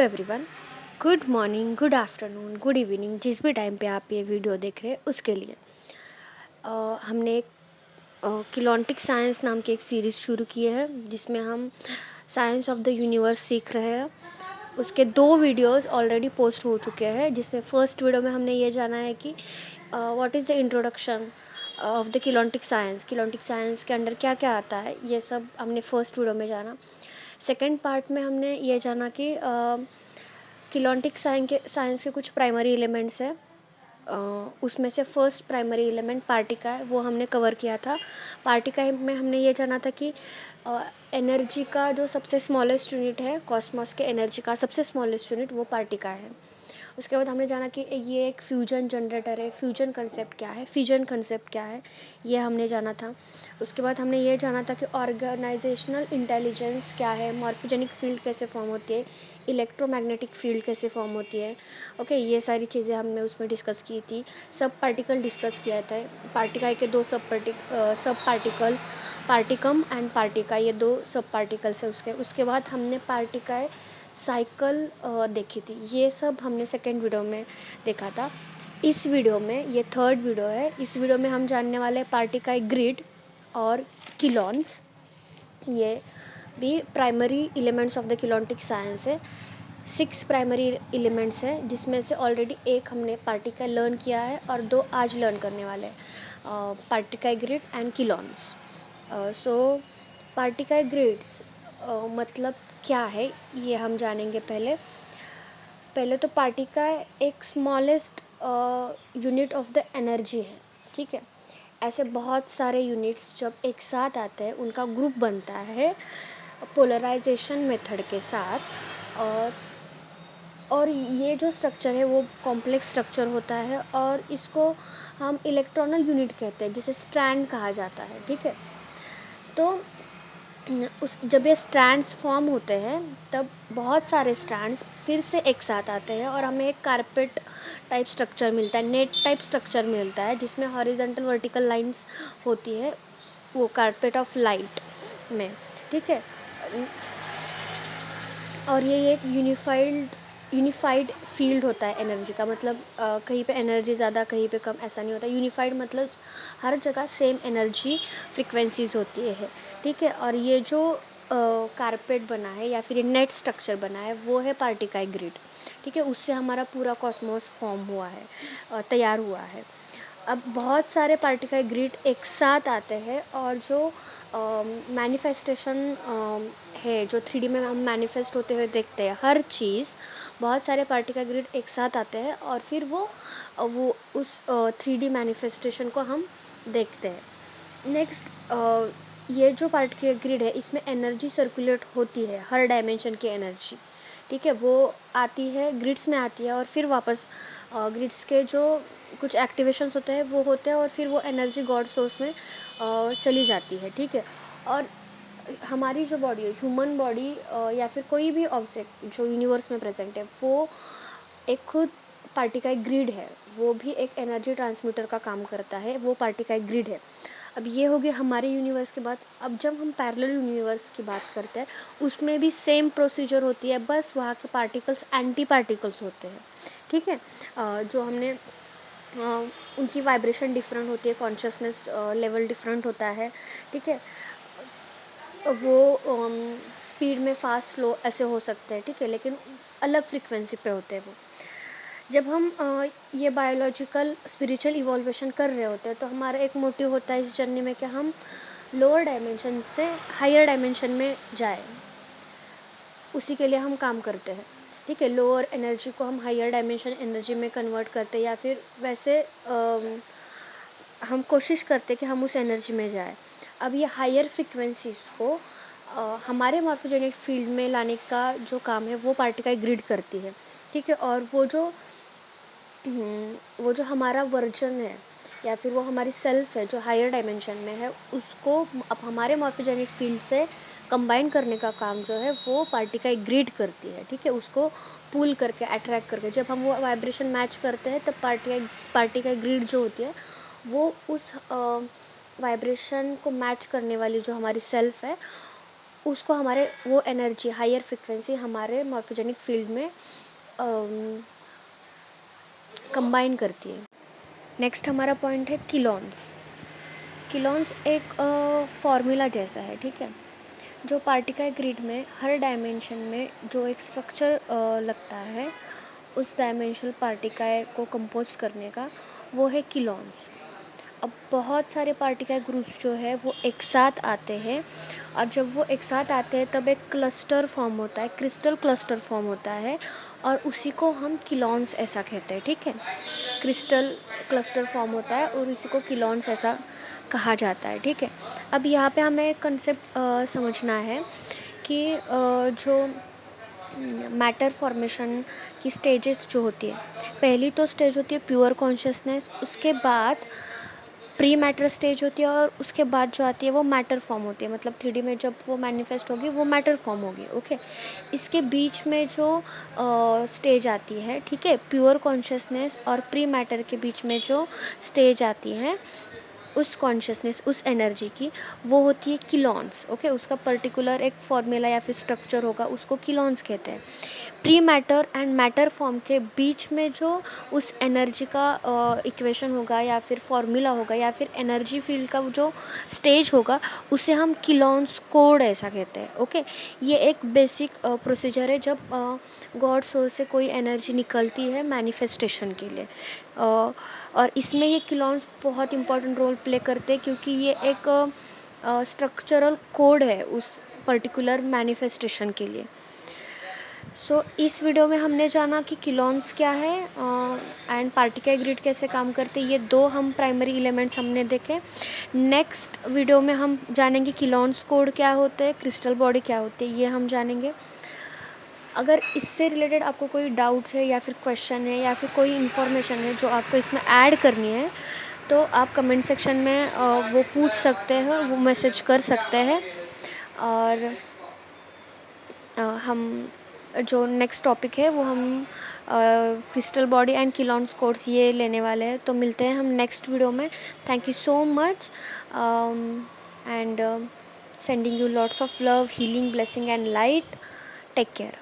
Everyone, good morning, good afternoon, good evening, जिस भी time पे आप ये वीडियो देख रहे हैं उसके लिए हमने एक किलोन्टिक साइंस नाम की एक सीरीज़ शुरू की है जिसमें हम साइंस ऑफ द यूनिवर्स सीख रहे हैं। उसके 2 वीडियोस ऑलरेडी पोस्ट हो चुके हैं, जिसमें फर्स्ट वीडियो में हमने ये जाना है कि what is the introduction of the kilontic science के अंडर क्या क्या आता है, ये सब हमने फर्स्ट वीडियो में जाना। सेकेंड पार्ट में हमने ये जाना कि किलोन्टिक साइंस के कुछ प्राइमरी एलिमेंट्स हैं। उसमें से फर्स्ट प्राइमरी एलिमेंट पार्टिका है, वो हमने कवर किया था। पार्टिका में हमने ये जाना था कि एनर्जी का जो सबसे स्मॉलेस्ट यूनिट है, कॉस्मॉस के एनर्जी का सबसे स्मॉलेस्ट यूनिट वो पार्टिका है। उसके बाद हमने जाना कि ये एक फ्यूजन जनरेटर है, फ्यूजन कंसेप्ट क्या है, फिजन कंसेप्ट क्या है, ये हमने जाना था। उसके बाद हमने ये जाना था कि ऑर्गेनाइजेशनल इंटेलिजेंस क्या है, मॉर्फोजेनिक फील्ड कैसे फॉर्म होती है, इलेक्ट्रोमैग्नेटिक फील्ड कैसे फॉर्म होती है। ओके, ये सारी चीज़ें हमने उसमें डिस्कस की थी। सब पार्टिकल डिस्कस किया था। पार्टिका के 2 सब पार्टिकल्स, पार्टिकम एंड पार्टिका, ये 2 सब पार्टिकल्स है उसके बाद हमने पार्टिका साइकिल देखी थी। ये सब हमने सेकेंड वीडियो में देखा था। इस वीडियो में, ये थर्ड वीडियो है, इस वीडियो में हम जानने वाले पार्टिका ग्रिड और किलोन्स, ये भी primary elements of the kilontic science है। 6 प्राइमरी एलिमेंट्स हैं, जिसमें से ऑलरेडी एक हमने पार्टिकल लर्न किया है और 2 आज लर्न करने वाले हैं, particle grid and kilons. So particle grids मतलब क्या है, ये हम जानेंगे। पहले तो पार्टिकल एक smallest unit of the energy है, ठीक है। ऐसे बहुत सारे यूनिट्स जब एक साथ आते हैं, उनका ग्रुप बनता है पोलराइजेशन मेथड के साथ। और ये जो स्ट्रक्चर है वो कॉम्प्लेक्स स्ट्रक्चर होता है और इसको हम इलेक्ट्रॉनल यूनिट कहते हैं, जिसे स्ट्रैंड कहा जाता है, ठीक है। तो जब ये स्ट्रैंड्स फॉर्म होते हैं तब बहुत सारे स्ट्रैंड्स फिर से एक साथ आते हैं और हमें एक कारपेट टाइप स्ट्रक्चर मिलता है, नेट टाइप स्ट्रक्चर मिलता है, जिसमें हॉरिजॉन्टल वर्टिकल लाइंस होती है, वो कारपेट ऑफ लाइट में, ठीक है। और ये एक यूनिफाइड फील्ड होता है एनर्जी का, मतलब कहीं पे एनर्जी ज़्यादा कहीं पे कम, ऐसा नहीं होता। यूनिफाइड मतलब हर जगह सेम एनर्जी फ्रिक्वेंसीज होती है, ठीक है। और ये जो कारपेट बना है या फिर नेट स्ट्रक्चर बना है, वो है पार्टिकल ग्रिड, ठीक है। उससे हमारा पूरा कॉस्मोस फॉर्म हुआ है, तैयार हुआ है। अब बहुत सारे पार्टिकल ग्रिड एक साथ आते हैं और जो मैनिफेस्टेशन है, जो 3D में हम मैनिफेस्ट होते हुए देखते हैं हर चीज़, बहुत सारे पार्टिकल ग्रिड एक साथ आते हैं और फिर वो उस 3D मैनिफेस्टेशन को हम देखते हैं। नेक्स्ट, ये जो पार्टिकल ग्रिड है, इसमें एनर्जी सर्कुलेट होती है, हर डायमेंशन की एनर्जी, ठीक है, वो आती है ग्रिड्स में आती है और फिर वापस ग्रिड्स के जो कुछ एक्टिवेशंस होते हैं वो होते हैं और फिर वो एनर्जी गॉड सोर्स में चली जाती है, ठीक है। और हमारी जो बॉडी है, ह्यूमन बॉडी या फिर कोई भी ऑब्जेक्ट जो यूनिवर्स में प्रेजेंट है, वो एक खुद पार्टिकल ग्रिड है, वो भी एक एनर्जी ट्रांसमीटर का काम करता है, वो पार्टिकल ग्रिड है। अब ये हो गया हमारे यूनिवर्स की बात। अब जब हम पैरेलल यूनिवर्स की बात करते हैं, उसमें भी सेम प्रोसीजर होती है, बस वहाँ के पार्टिकल्स एंटी पार्टिकल्स होते हैं, ठीक है। जो हमने उनकी वाइब्रेशन डिफरेंट होती है, कॉन्शियसनेस लेवल डिफरेंट होता है, ठीक है। वो स्पीड में फास्ट स्लो ऐसे हो सकते हैं, ठीक है, लेकिन अलग फ्रीक्वेंसी पे होते हैं वो। जब हम ये बायोलॉजिकल स्पिरिचुअल इवोल्यूशन कर रहे होते हैं, तो हमारा एक मोटिव होता है इस जर्नी में कि हम लोअर डायमेंशन से हायर डायमेंशन में जाए, उसी के लिए हम काम करते हैं, ठीक है। लोअर एनर्जी को हम हायर डायमेंशन एनर्जी में कन्वर्ट करते हैं, या फिर वैसे हम कोशिश करते हैं कि हम उस एनर्जी में जाए। अब ये हायर फ्रिक्वेंसीज को हमारे मॉर्फोजेनिक फील्ड में लाने का जो काम है, वो पार्टिकल ग्रिड करती है, ठीक है। और वो जो हमारा वर्जन है या फिर वो हमारी सेल्फ है जो हायर डायमेंशन में है, उसको अब हमारे मॉर्फोजेनिक फील्ड से कंबाइन करने का काम जो है वो पार्टिकल ग्रिड करती है, ठीक है। उसको पुल करके, अट्रैक्ट करके, जब हम वो वाइब्रेशन मैच करते हैं तब पार्टिकल ग्रिड जो होती है वो उस वाइब्रेशन को मैच करने वाली जो हमारी सेल्फ है, उसको हमारे वो एनर्जी हायर फ्रिक्वेंसी हमारे मॉर्फोजेनिक फील्ड में कंबाइन करती है। नेक्स्ट हमारा पॉइंट है किलोन्स। किलोन्स एक फॉर्मूला जैसा है, ठीक है, जो पार्टिकल ग्रिड में हर डायमेंशन में जो एक स्ट्रक्चर लगता है उस डायमेंशनल पार्टिकल को कंपोज करने का, वो है किलोन्स। अब बहुत सारे पार्टिकल ग्रुप्स जो है वो एक साथ आते हैं, और जब वो एक साथ आते हैं तब एक क्लस्टर फॉर्म होता है, क्रिस्टल क्लस्टर फॉर्म होता है, और उसी को हम किलोन्स ऐसा कहते हैं, ठीक है। क्रिस्टल क्लस्टर फॉर्म होता है और उसी को किलोन्स ऐसा कहा जाता है, ठीक है। अब यहाँ पे हमें एक कंसेप्ट समझना है कि जो मैटर फॉर्मेशन की स्टेजेस जो होती है, पहली तो स्टेज होती है प्योर कॉन्शियसनेस, उसके बाद प्री मैटर स्टेज होती है, और उसके बाद जो आती है वो मैटर फॉर्म होती है, मतलब 3D में जब वो मैनिफेस्ट होगी वो मैटर फॉर्म होगी, ओके। इसके बीच में जो स्टेज आती है, ठीक है, प्योर कॉन्शियसनेस और प्री मैटर के बीच में जो स्टेज आती है उस कॉन्शियसनेस, उस एनर्जी की, वो होती है किलोन्स, ओके। उसका पर्टिकुलर एक फॉर्मूला या फिर स्ट्रक्चर होगा, उसको किलोन्स कहते हैं। Pre matter and matter form के बीच में जो उस एनर्जी का इक्वेशन होगा या फिर फॉर्मूला होगा या फिर एनर्जी फील्ड का जो स्टेज होगा, उसे हम किलोन्स कोड ऐसा कहते हैं, ओके। ये एक बेसिक प्रोसीजर है जब गॉड सोल से कोई एनर्जी निकलती है मैनिफेस्टेशन के लिए, और इसमें ये किलोन्स बहुत इंपॉर्टेंट रोल प्ले करते हैं, क्योंकि ये एक स्ट्रक्चरल कोड है उस पर्टिकुलर मैनिफेस्टेशन के लिए। सो इस वीडियो में हमने जाना कि किलोन्स क्या है एंड पार्टिकल ग्रिड कैसे काम करते हैं, ये दो हम प्राइमरी एलिमेंट्स हमने देखे। नेक्स्ट वीडियो में हम जानेंगे किलोन्स कोड क्या होते हैं, क्रिस्टल बॉडी क्या होती है, ये हम जानेंगे। अगर इससे रिलेटेड आपको कोई डाउट्स है या फिर क्वेश्चन है या फिर कोई इन्फॉर्मेशन है जो आपको इसमें ऐड करनी है, तो आप कमेंट सेक्शन में वो पूछ सकते हैं, वो मैसेज कर सकते हैं। और हम जो नेक्स्ट टॉपिक है वो हम क्रिस्टल बॉडी एंड किलोन्स कोड्स ये लेने वाले हैं। तो मिलते हैं हम नेक्स्ट वीडियो में। Thank you so much and sending you lots of love, healing, blessing and light. Take care.